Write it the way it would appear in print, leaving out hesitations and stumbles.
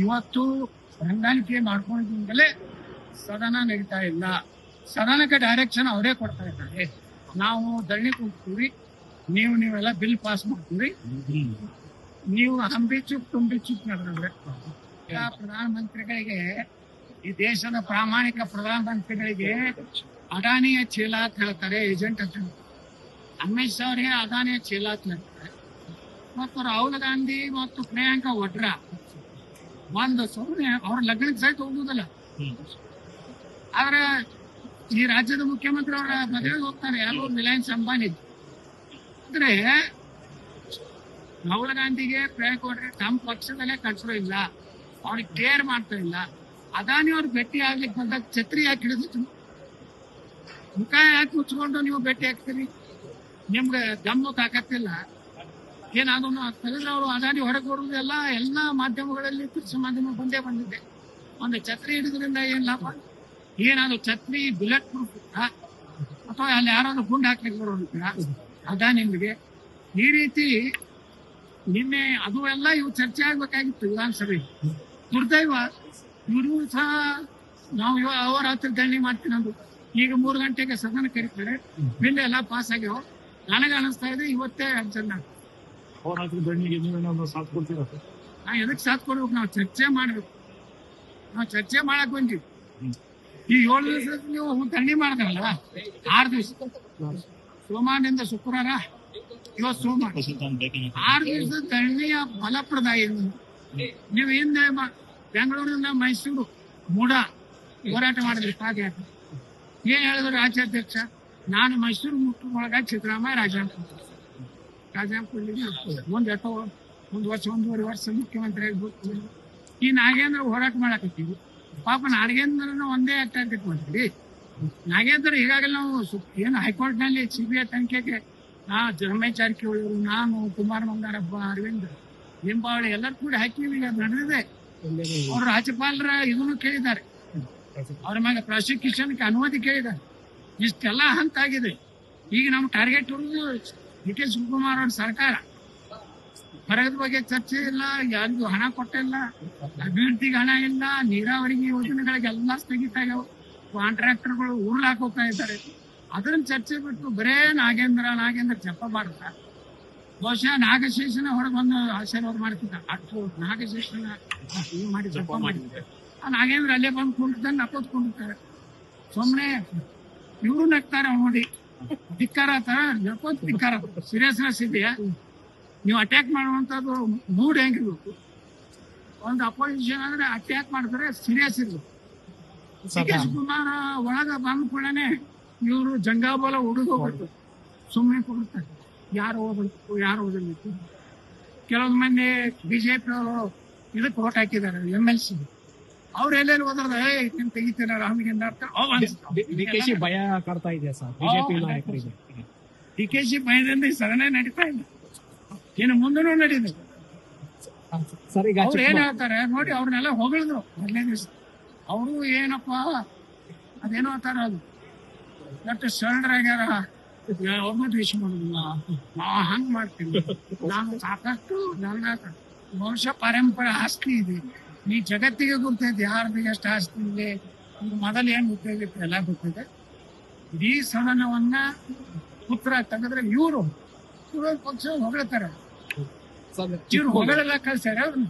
ಇವತ್ತು ಹೊಂದಾಣಿಕೆ ಮಾಡ್ಕೊಂಡಿದ್ದಿಂದಲೇ ಸದನ ನಡೀತಾ ಇಲ್ಲ. ಸದನಕ್ಕೆ ಡೈರೆಕ್ಷನ್ ಅವರೇ ಕೊಡ್ತಾ ಇದ್ದಾರೆ. ನಾವು ಧರಣಿ ಕೂಗ್ತೀವಿ, ನೀವೆಲ್ಲ ಬಿಲ್ ಪಾಸ್ ಮಾಡ್ತೀವಿ, ನೀವು ಹಂಬಿ ಚುಪ್ ತುಂಬಿ ಚುಪ್ ನಡೆದ್ರೆ. ಪ್ರಧಾನಮಂತ್ರಿಗಳಿಗೆ, ಈ ದೇಶದ ಪ್ರಾಮಾಣಿಕ ಪ್ರಧಾನಮಂತ್ರಿಗಳಿಗೆ ಅದಾನಿಯ ಚೀಲ ಅಂತ ಹೇಳ್ತಾರೆ, ಏಜೆಂಟ್ ಅಂತ ಹೇಳ್ತಾರೆ. ಅಮಿತ್ ಶಾ ಅವರಿಗೆ ಅದಾನಿಯ ಚೀಲ ಅಂತ ಹೇಳ್ತಾರೆ. ಮತ್ತು ರಾಹುಲ್ ಗಾಂಧಿ ಮತ್ತು ಪ್ರಿಯಾಂಕಾ ವಡ್ರಾ ಒಂದು ಸುಮ್ಮನೆ ಅವ್ರ ಲಗ್ನಕ್ಕೆ ಸಹಿತ ಹೋಗುದಿಲ್ಲ. ಆದ್ರೆ ಈ ರಾಜ್ಯದ ಮುಖ್ಯಮಂತ್ರಿ ಅವರ ಮದುವೆಗೆ ಹೋಗ್ತಾರೆ, ಯಾರು ರಿಲಯನ್ಸ್ ಅಂಬಾನಿ. ಅಂದ್ರೆ ರಾಹುಲ್ ಗಾಂಧಿಗೆ ಪ್ರಿಯಾಂಕಾ ವಡ್ರಾ ತಮ್ಮ ಪಕ್ಷದಲ್ಲೇ ಕಟ್ಸೋ ಇಲ್ಲ, ಅವ್ರಿಗೆ ಕೇರ್ ಮಾಡ್ತಾ ಇಲ್ಲ. ಅದಾನಿ ಅವ್ರು ಭೇಟಿ ಆಗ್ಲಿಕ್ಕೆ ಬಂದಾಗ ಛತ್ರಿ ಯಾಕೆ ಹಿಡಿದಿತ್ತು? ಮುಖ ಯಾಕೆ ಮುಚ್ಕೊಂಡು ನೀವು ಭೇಟಿ ಆಗ್ತೀರಿ? ನಿಮ್ಗೆ ದಮ್ಮು ತಾಕತ್ತಿಲ್ಲ ಏನಾದ್ರು ತೆಗೆದ್ರೆ ಅವರು ಅದಾನಿ ಹೊರಗೆ ಬರುವುದೆಲ್ಲ ಎಲ್ಲ ಮಾಧ್ಯಮಗಳಲ್ಲಿ ಕೃಷಿ ಮಾಧ್ಯಮ ಬಂದಿದೆ. ಒಂದು ಛತ್ರಿ ಹಿಡಿದ್ರಿಂದ ಏನ್ ಲಾಭ? ಏನಾದ್ರು ಛತ್ರಿ ಬುಲೆಟ್ ಪ್ರೂಫ್ ಅಥವಾ ಅಲ್ಲಿ ಯಾರಾದ್ರೂ ಗುಂಡು ಹಾಕ್ಲಿಕ್ಕೆ ಬರೋದಿಲ್ಲ ಅದಾನಿಗೆ. ಈ ರೀತಿ ನಿನ್ನೆ ಅದು ಎಲ್ಲ ಇವು ಚರ್ಚೆ ಆಗ್ಬೇಕಾಗಿತ್ತು ವಿಧಾನಸಭೆ. ದುರ್ದೈವ ಇವರು ಸಹ ನಾವು ಅಹೋರಾತ್ರಿ ಧರಣಿ ಮಾಡ್ತೀನಿ ಅಂದ್ರು. ಈಗ 3 ಗಂಟೆಗೆ ಸದನ ಕರೀತಾರೆ, ಬಿಲ್ ಎಲ್ಲ ಪಾಸ್ ಆಗ್ಯಾವ. ನನಗೆ ಅನಿಸ್ತಾ ಇದೆ ಇವತ್ತೇ ಅರ್ಜೆಂಟ್. ನಾವು ಎದಕ್ಕೆ ಸಾಥ್ ಕೊಡ್ಬೇಕು? ನಾವು ಚರ್ಚೆ ಮಾಡ್ಬೇಕು. ನಾವು ಚರ್ಚೆ ಮಾಡಕ್ ಬಂದಿವಿ. ಈ 7 ದಿವಸ ನೀವು ಧರಣಿ ಮಾಡಿದ್ರಲ್ಲ, 6 ದಿವಸ, ಸೋಮವಾರದಿಂದ ಶುಕ್ರವಾರ, ಇವತ್ತು ಸೋಮವಾರ, 6 ದಿವಸ ಧರಣಿಯ ಫಲಪ್ರದ ಏನು? ನೀವು ಹಿಂದೆ ಬೆಂಗಳೂರಿನ ಮೈಸೂರು ಮೂಡ ಹೋರಾಟ ಮಾಡಿದ್ರಿ. ಪಾದಯಾತ್ರೆ ಏನ್ ಹೇಳಿದ್ರು ರಾಜ್ಯಾಧ್ಯಕ್ಷ? ನಾನು ಮೈಸೂರು ಮುಟ್ಟೊಳಗ ಸಿದ್ದರಾಮಯ್ಯ ರಾಜಾಂಪುರದಲ್ಲಿ ಒಂದು ವರ್ಷ 1.5 ವರ್ಷ ಮುಖ್ಯಮಂತ್ರಿ ಆಗ್ಬೇಕು. ಈ ನಾಗೇಂದ್ರ ಹೋರಾಟ ಮಾಡಕತ್ತೀವಿ. ಪಾಪ ನಾಗೇಂದ್ರನ ಒಂದೇ ಟಾರ್ಗೆಟ್ ಮಾಡಿದ್ರಿ. ನಾಗೇಂದ್ರ ಈಗಾಗಲೇ ನಾವು ಏನು ಹೈಕೋರ್ಟ್ ನಲ್ಲಿ CBI ತನಿಖೆಗೆ ರಮೇಶ್ ಜಾರಕಿಹೊಳಿ, ನಾನು, ಕುಮಾರ್ ಮಂಗಾರಪ್ಪ, ಅರವಿಂದ್ ಲಿಂಬಾವಳಿ ಎಲ್ಲರೂ ಕೂಡ ಹಾಕಿವಿ. ಈಗ ನಡೆದಿದೆ. ಅವರು ರಾಜ್ಯಪಾಲರ ಇದನ್ನು ಕೇಳಿದ್ದಾರೆ, ಅವ್ರ ಮೇಲೆ ಪ್ರಾಸಿಕ್ಯೂಷನ್ಗೆ ಅನುಮತಿ ಕೇಳಿದ್ದಾರೆ. ಇಷ್ಟೆಲ್ಲ ಹಂತ ಆಗಿದೆ. ಈಗ ನಮ್ಮ ಟಾರ್ಗೆಟ್ ಇರುವುದು DK ಶಿವಕುಮಾರ್ ಅವ್ರ ಸರ್ಕಾರ. ಬರದ ಬಗ್ಗೆ ಚರ್ಚೆ ಇಲ್ಲ, ಯಾರಿಗೂ ಹಣ ಕೊಟ್ಟಿಲ್ಲ, ಅಭಿವೃದ್ಧಿಗೆ ಹಣ ಇಲ್ಲ, ನೀರಾವರಿಗೆ ಯೋಜನೆಗಳಿಗೆಲ್ಲ ಸ್ಥಗಿತ ಆಗ್ಯಾವ, ಕಾಂಟ್ರಾಕ್ಟರ್ಗಳು ಉರುಳಾಕ್ ಹೋಗ್ತಾ ಇದ್ದಾರೆ. ಅದನ್ನ ಚರ್ಚೆ ಬಿಟ್ಟು ಬರೇ ನಾಗೇಂದ್ರ ಜಪ ಮಾಡ್ತಾರೆ. ಬಹುಶಃ ನಾಗಶೇಷನ ಹೊರಗೆ ಬಂದು ಆಶೀರ್ವಾದ ಮಾಡ್ತಿದ್ದ. ಅಷ್ಟು ನಾಗಶೇಷನ ಮಾಡಿ ಜಪ ಮಾಡಿದ್ದಾರೆ. ಆ ನಾಗೇಂದ್ರ ಅಲ್ಲೇ ಬಂದು ಕುಂಡಿರ್ತಾನೆ, ನಕ್ಕೋತ್ಕೊಂಡಿರ್ತಾರೆ. ಸುಮ್ಮನೆ ಇವರು ನಗ್ತಾರೆ ನೋಡಿ. ಧಿಕ್ಕಾರ ನಕ್ಕೋತ್ ಧಿಕ್ಕಾರ. ಸೀರಿಯಸ್ನೆಸ್ ಇದೆಯಾ? ನೀವು ಅಟ್ಯಾಕ್ ಮಾಡುವಂತದ್ದು ಮೂಡ್ ಹೆಂಗಿರ್ಬೇಕು? ಒಂದು ಅಪೋಸಿಷನ್ ಅಂದ್ರೆ ಅಟ್ಯಾಕ್ ಮಾಡಿದ್ರೆ ಸೀರಿಯಸ್ ಇರ್ಬೇಕು. DK ಶಿವಕುಮಾರ್ ಒಳಗ ಬಂದ ಕೂಡನೆ ಇವರು ಜಂಗಾಬಲ ಹುಡುಗೋಗ್ಬಿಟ್ಟು ಸುಮ್ಮನೆ ಕೊಡ್ತಾರೆ. ಯಾರು ಓದಬೇಕು? ಕೆಲವೊಂದು ಮಂದಿ ಬಿಜೆಪಿ ಅವರು ಇದಕ್ಕೆ ಓಟ್ ಹಾಕಿದ್ದಾರೆ, MLC. ಅವ್ರು ಎಲ್ಲೆಲ್ಲಿ ಹೋದ್ರೆ ತೆಗಿತೀರ ರಾಮಗಿಂದ DKC ಭಯ ಕಾಡ್ತಾ ಇದೆ ಸರ್ ಬಿಜೆಪಿ ನಾಯಕರಿಗೆ. DKC ಭಯದಿಂದ ಈ ಸದನ ನಡೀತಾ ಇಲ್ಲ, ಇನ್ನು ಮುಂದೂ ನಡೀತದೆ. ಅವ್ರು ಏನ್ ಹೇಳ್ತಾರೆ ನೋಡಿ, ಅವ್ರನ್ನೆಲ್ಲ ಹೊಗಳಿದ್ರು 1ನೇ ದಿವಸ. ಅವರು ಏನಪ್ಪ ಅದೇನೋ ಅಂತಾರ, ಅದು ದಟ್ ಶರಣರಾಗ್ಯಾರ, ಅವ್ರನ್ನೂ ದ್ವೇಷ ಮಾಡೋದಿಲ್ಲ, ಹಂಗ್ ಮಾಡ್ತೀವಿ ನಾನು. ಸಾಕಷ್ಟು ನನ್ನ ಬಹುಶಃ ಪರಂಪರೆ ಆಸ್ತಿ ಇದೆ. ಈ ಜಗತ್ತಿಗೆ ಗೊತ್ತೈತೆ ಯಾರ್ದು ಎಷ್ಟು ಆಸ್ತಿ ಇದೆ, ಮೊದಲು ಏನ್ ಗೊತ್ತಾಗಿತ್ತು ಎಲ್ಲ ಗೊತ್ತಿದೆ. ಇಡೀ ಸದನವನ್ನ ಉತ್ತರ ತೆಗೆದ್ರೆ ಇವರು ಪಕ್ಷ ಹೊಗಳ್ತಾರೆ. ಇವ್ರು ಹೊಗಳೆಲ್ಲ ಕಳ್ಸ್ಯಾರ ಅವ್ರನ್ನ.